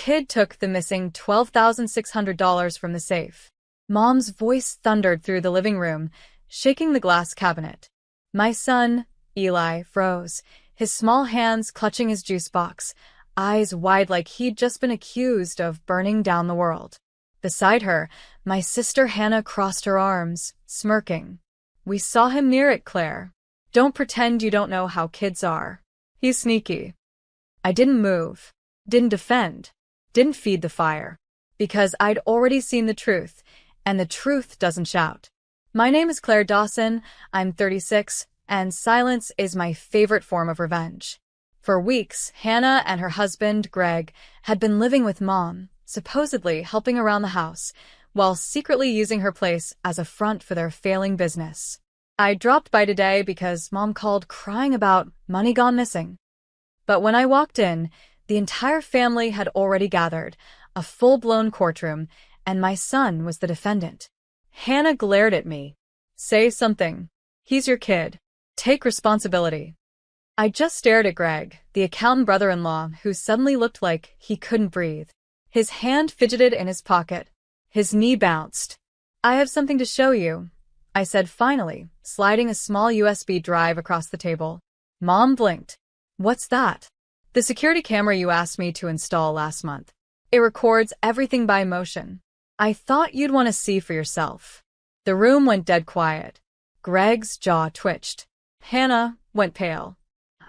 kid took the missing $12,600 from the safe. Mom's voice thundered through the living room, shaking the glass cabinet. My son, Eli, froze, his small hands clutching his juice box, eyes wide like he'd just been accused of burning down the world. Beside her, my sister Hannah crossed her arms, smirking. We saw him near it, Claire. Don't pretend you don't know how kids are. He's sneaky. I didn't move, didn't defend, didn't feed the fire, because I'd already seen the truth, and the truth doesn't shout. My name is Claire Dawson, I'm 36, and silence is my favorite form of revenge. For weeks, Hannah and her husband, Greg, had been living with Mom, supposedly helping around the house, while secretly using her place as a front for their failing business. I dropped by today because Mom called crying about money gone missing. But when I walked in, the entire family had already gathered, a full-blown courtroom, and my son was the defendant. Hannah glared at me. Say something. He's your kid. Take responsibility. I just stared at Greg, the accountant brother-in-law, who suddenly looked like he couldn't breathe. His hand fidgeted in his pocket. His knee bounced. I have something to show you, I said finally, sliding a small USB drive across the table. Mom blinked. What's that? The security camera you asked me to install last month. It records everything by motion. I thought you'd want to see for yourself. The room went dead quiet. Greg's jaw twitched. Hannah went pale.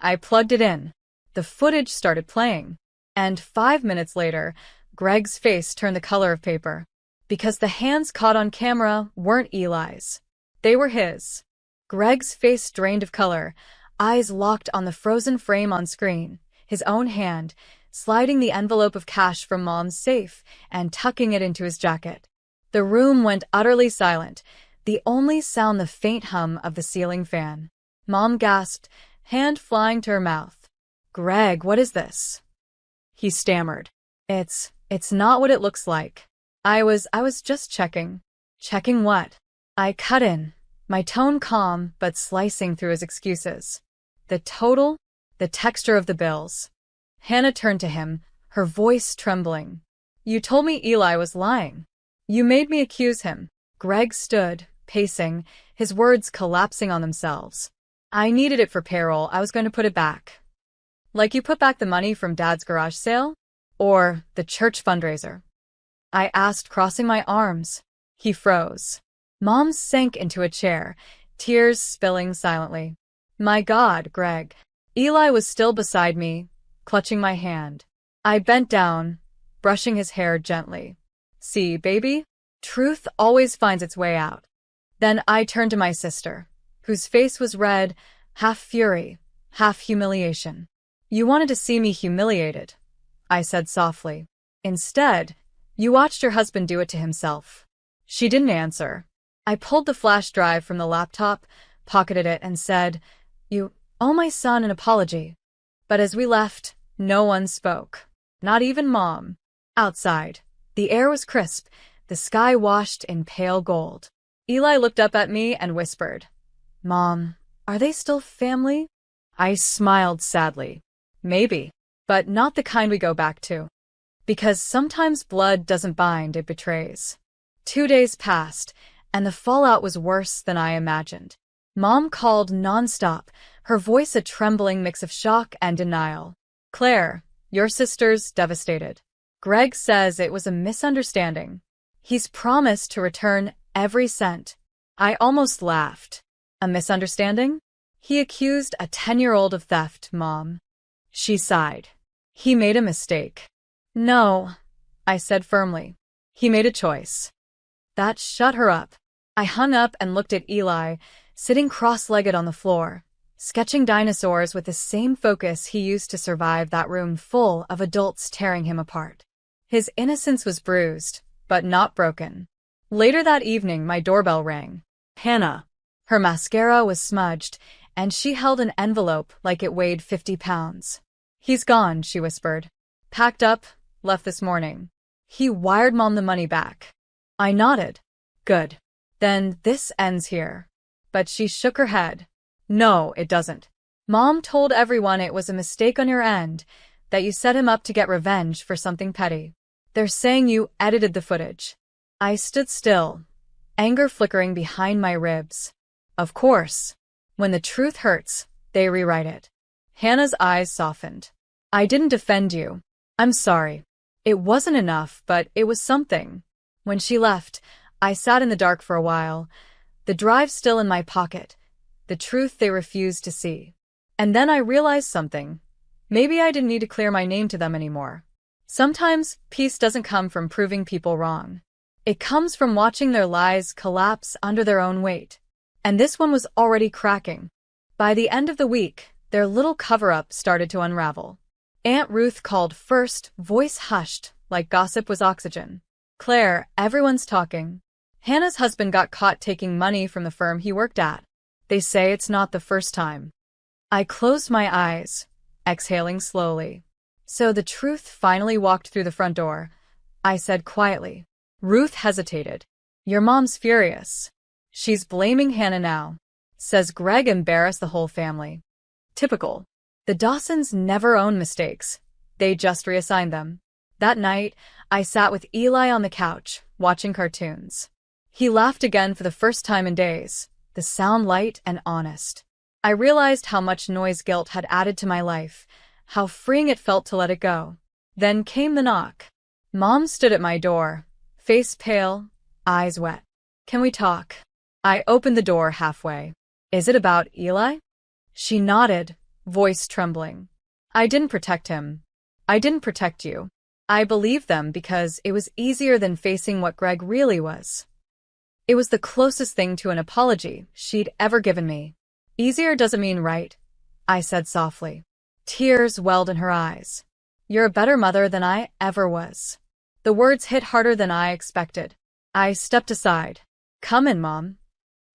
I plugged it in. The footage started playing. And 5 minutes later, Greg's face turned the color of paper. Because the hands caught on camera weren't Eli's. They were his. Greg's face drained of color, eyes locked on the frozen frame on screen, his own hand, sliding the envelope of cash from Mom's safe and tucking it into his jacket. The room went utterly silent, the only sound the faint hum of the ceiling fan. Mom gasped, hand flying to her mouth. Greg, what is this? He stammered. It's not what it looks like. I was just checking. Checking what? I cut in, my tone calm but slicing through his excuses. The total, the texture of the bills. Hannah turned to him, her voice trembling. You told me Eli was lying. You made me accuse him. Greg stood, pacing, his words collapsing on themselves. I needed it for payroll. I was going to put it back. Like you put back the money from Dad's garage sale? Or the church fundraiser? I asked, crossing my arms. He froze. Mom sank into a chair, tears spilling silently. My God, Greg. Eli was still beside me, clutching my hand. I bent down, brushing his hair gently. See, baby? Truth always finds its way out. Then I turned to my sister, whose face was red, half fury, half humiliation. You wanted to see me humiliated, I said softly. Instead, you watched your husband do it to himself. She didn't answer. I pulled the flash drive from the laptop, pocketed it, and said, You owe my son an apology. But as we left, no one spoke. Not even Mom. Outside, the air was crisp, the sky washed in pale gold. Eli looked up at me and whispered, Mom, are they still family? I smiled sadly. Maybe, but not the kind we go back to. Because sometimes blood doesn't bind, it betrays. 2 days passed, and the fallout was worse than I imagined. Mom called nonstop, her voice a trembling mix of shock and denial. Claire, your sister's devastated. Greg says it was a misunderstanding. He's promised to return every cent. I almost laughed. A misunderstanding? He accused a 10-year-old of theft, Mom. She sighed. He made a mistake. No, I said firmly. He made a choice. That shut her up. I hung up and looked at Eli, sitting cross-legged on the floor, sketching dinosaurs with the same focus he used to survive that room full of adults tearing him apart. His innocence was bruised, but not broken. Later that evening, my doorbell rang. Hannah. Her mascara was smudged, and she held an envelope like it weighed 50 pounds. He's gone, she whispered. Packed up, left this morning. He wired Mom the money back. I nodded. Good. Then this ends here. But she shook her head. No, it doesn't. Mom told everyone it was a mistake on your end, that you set him up to get revenge for something petty. They're saying you edited the footage. I stood still, anger flickering behind my ribs. Of course. When the truth hurts, they rewrite it. Hannah's eyes softened. I didn't defend you. I'm sorry. It wasn't enough, but it was something. When she left, I sat in the dark for a while, the drive still in my pocket, the truth they refused to see. And then I realized something. Maybe I didn't need to clear my name to them anymore. Sometimes peace doesn't come from proving people wrong. It comes from watching their lies collapse under their own weight. And this one was already cracking. By the end of the week, their little cover-up started to unravel. Aunt Ruth called first, voice hushed, like gossip was oxygen. Claire, everyone's talking. Hannah's husband got caught taking money from the firm he worked at. They say it's not the first time. I closed my eyes, exhaling slowly. So the truth finally walked through the front door, I said quietly. Ruth hesitated. Your mom's furious. She's blaming Hannah now. Says Greg embarrassed the whole family. Typical. The Dawsons never own mistakes. They just reassign them. That night, I sat with Eli on the couch, watching cartoons. He laughed again for the first time in days, the sound light and honest. I realized how much noise guilt had added to my life, how freeing it felt to let it go. Then came the knock. Mom stood at my door, face pale, eyes wet. Can we talk? I opened the door halfway. Is it about Eli? She nodded, voice trembling. I didn't protect him. I didn't protect you. I believed them because it was easier than facing what Greg really was. It was the closest thing to an apology she'd ever given me. Easier doesn't mean right, I said softly. Tears welled in her eyes. You're a better mother than I ever was. The words hit harder than I expected. I stepped aside. Come in, Mom.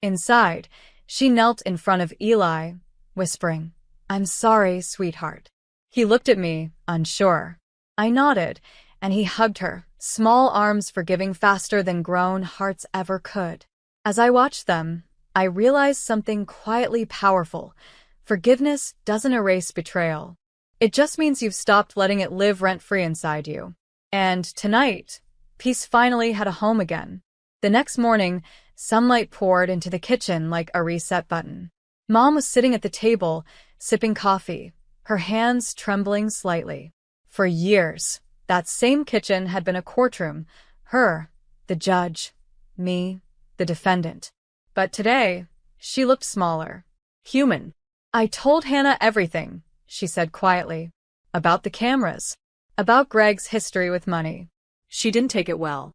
Inside, she knelt in front of Eli, whispering, I'm sorry, sweetheart. He looked at me, unsure. I nodded, and he hugged her, small arms forgiving faster than grown hearts ever could. As I watched them, I realized something quietly powerful. Forgiveness doesn't erase betrayal. It just means you've stopped letting it live rent-free inside you. And tonight, peace finally had a home again. The next morning, sunlight poured into the kitchen like a reset button. Mom was sitting at the table, sipping coffee, her hands trembling slightly. For years, that same kitchen had been a courtroom. Her, the judge, me, the defendant. But today, she looked smaller. Human. I told Hannah everything, she said quietly. About the cameras. About Greg's history with money. She didn't take it well.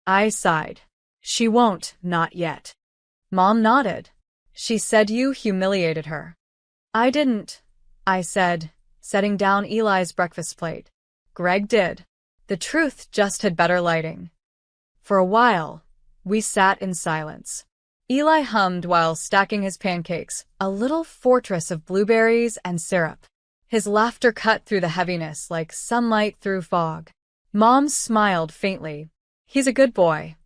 I sighed. She won't, not yet. Mom nodded. She said you humiliated her. I didn't, I said, setting down Eli's breakfast plate. Greg did. The truth just had better lighting. For a while, we sat in silence. Eli hummed while stacking his pancakes, a little fortress of blueberries and syrup. His laughter cut through the heaviness like sunlight through fog. Mom smiled faintly. He's a good boy.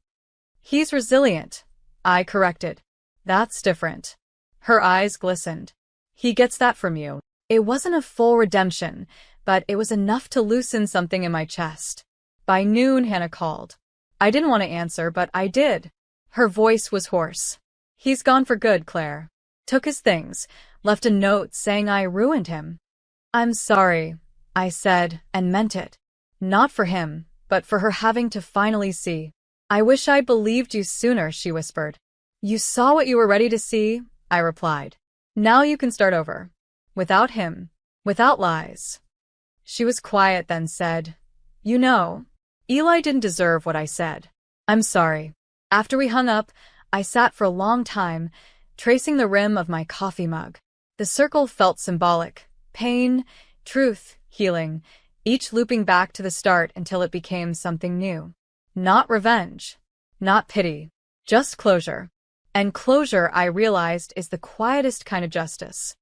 He's resilient, I corrected. That's different. Her eyes glistened. He gets that from you. It wasn't a full redemption, but it was enough to loosen something in my chest. By noon, Hannah called. I didn't want to answer, but I did. Her voice was hoarse. He's gone for good, Claire. Took his things, left a note saying I ruined him. I'm sorry, I said, and meant it. Not for him, but for her having to finally see. I wish I'd believed you sooner, she whispered. You saw what you were ready to see, I replied. Now you can start over. Without him. Without lies. She was quiet, then said, You know, Eli didn't deserve what I said. I'm sorry. After we hung up, I sat for a long time, tracing the rim of my coffee mug. The circle felt symbolic. Pain, truth, healing, each looping back to the start until it became something new. Not revenge. Not pity. Just closure. And closure, I realized, is the quietest kind of justice.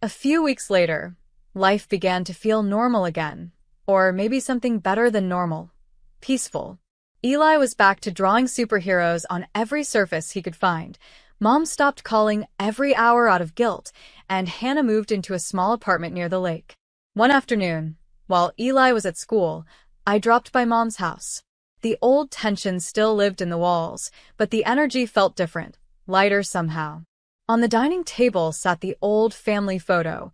A few weeks later, life began to feel normal again. Or maybe something better than normal. Peaceful. Eli was back to drawing superheroes on every surface he could find. Mom stopped calling every hour out of guilt, and Hannah moved into a small apartment near the lake. One afternoon, While Eli was at school, I dropped by Mom's house. The old tension still lived in the walls, but the energy felt different, lighter somehow. On the dining table sat the old family photo,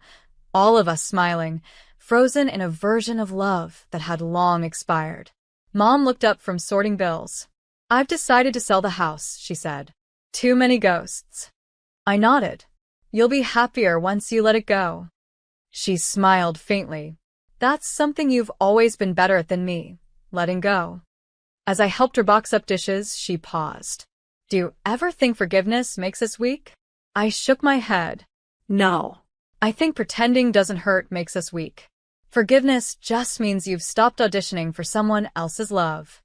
all of us smiling, frozen in a version of love that had long expired. Mom looked up from sorting bills. "I've decided to sell the house," she said. "Too many ghosts." I nodded. "You'll be happier once you let it go." She smiled faintly. "That's something you've always been better at than me, letting go." As I helped her box up dishes, she paused. "Do you ever think forgiveness makes us weak?" I shook my head. "No. I think pretending doesn't hurt makes us weak. Forgiveness just means you've stopped auditioning for someone else's love."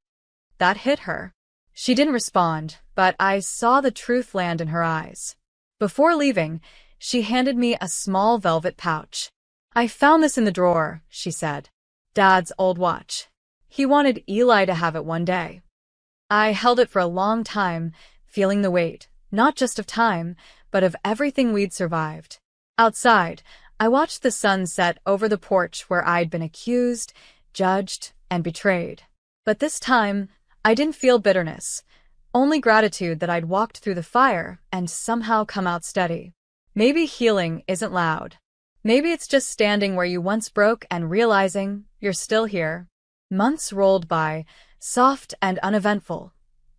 That hit her. She didn't respond, but I saw the truth land in her eyes. Before leaving, she handed me a small velvet pouch. "I found this in the drawer," she said. "Dad's old watch. He wanted Eli to have it one day." I held it for a long time, feeling the weight, not just of time, but of everything we'd survived. Outside, I watched the sun set over the porch where I'd been accused, judged, and betrayed. But this time, I didn't feel bitterness, only gratitude that I'd walked through the fire and somehow come out steady. Maybe healing isn't loud. Maybe it's just standing where you once broke and realizing you're still here. Months rolled by, soft and uneventful,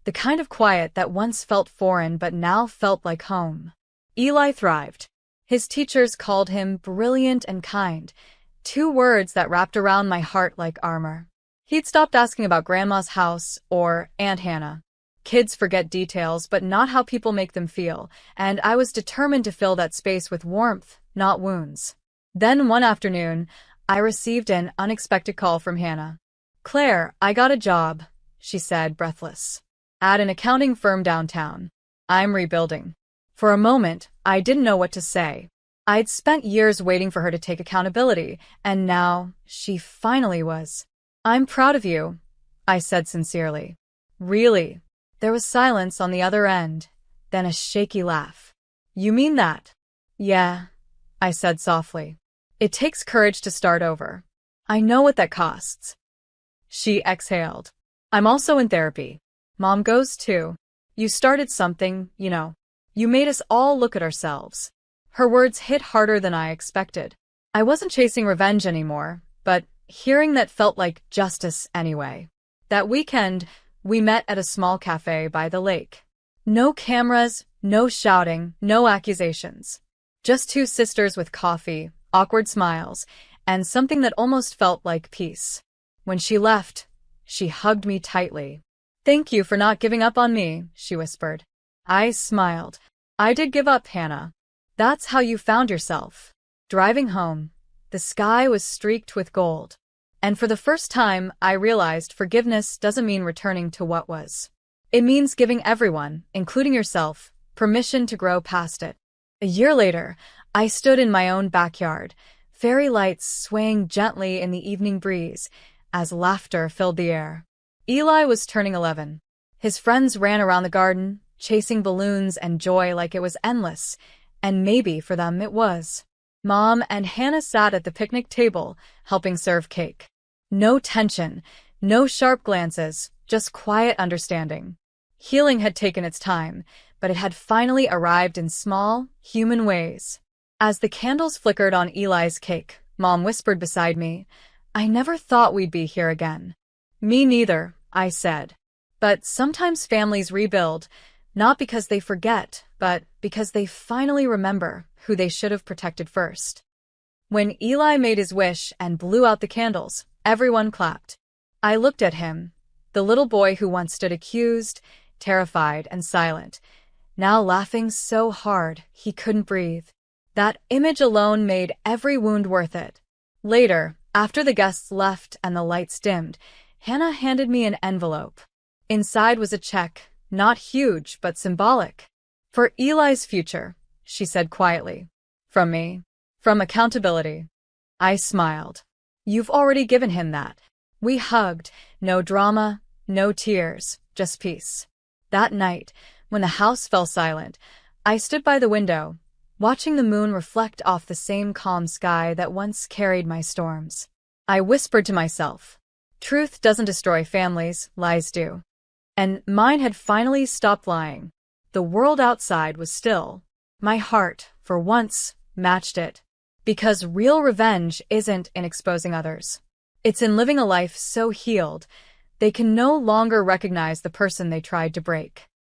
the kind of quiet that once felt foreign but now felt like home. Eli thrived. His teachers called him brilliant and kind, 2 words that wrapped around my heart like armor. He'd stopped asking about Grandma's house or Aunt Hannah. Kids forget details, but not how people make them feel, and I was determined to fill that space with warmth, not wounds. Then one afternoon, I received an unexpected call from Hannah. "Claire, I got a job," she said, breathless. "At an accounting firm downtown. I'm rebuilding." For a moment, I didn't know what to say. I'd spent years waiting for her to take accountability, and now she finally was. "I'm proud of you," I said sincerely. "Really?" There was silence on the other end, then a shaky laugh. "You mean that?" "Yeah," I said softly. "It takes courage to start over. I know what that costs." She exhaled. "I'm also in therapy. Mom goes too. You started something, you know. You made us all look at ourselves." Her words hit harder than I expected. I wasn't chasing revenge anymore, but hearing that felt like justice anyway. That weekend, we met at a small cafe by the lake. No cameras, no shouting, no accusations. Just 2 sisters with coffee, awkward smiles, and something that almost felt like peace. When she left, she hugged me tightly. "Thank you for not giving up on me," she whispered. I smiled. "I did give up, Hannah. That's how you found yourself." Driving home, the sky was streaked with gold. And for the first time, I realized forgiveness doesn't mean returning to what was. It means giving everyone, including yourself, permission to grow past it. A year later, I stood in my own backyard, fairy lights swaying gently in the evening breeze as laughter filled the air. Eli was turning 11. His friends ran around the garden, chasing balloons and joy like it was endless, and maybe for them it was. Mom and Hannah sat at the picnic table, helping serve cake. No tension, no sharp glances, just quiet understanding. Healing had taken its time, but it had finally arrived in small, human ways. As the candles flickered on Eli's cake, Mom whispered beside me, "I never thought we'd be here again." "Me neither," I said. But sometimes families rebuild, not because they forget, but because they finally remember who they should have protected first. When Eli made his wish and blew out the candles, everyone clapped. I looked at him, the little boy who once stood accused, terrified and silent, now laughing so hard he couldn't breathe. That image alone made every wound worth it. Later, after the guests left and the lights dimmed, Hannah handed me an envelope. Inside was a check, not huge but symbolic. "For Eli's future," she said quietly. "From me. From accountability." I smiled. "You've already given him that." We hugged, no drama, no tears, just peace. That night, when the house fell silent, I stood by the window, watching the moon reflect off the same calm sky that once carried my storms. I whispered to myself. Truth doesn't destroy families, lies do. And mine had finally stopped lying. The world outside was still. My heart, for once, matched it. Because real revenge isn't in exposing others. It's in living a life so healed, they can no longer recognize the person they tried to break.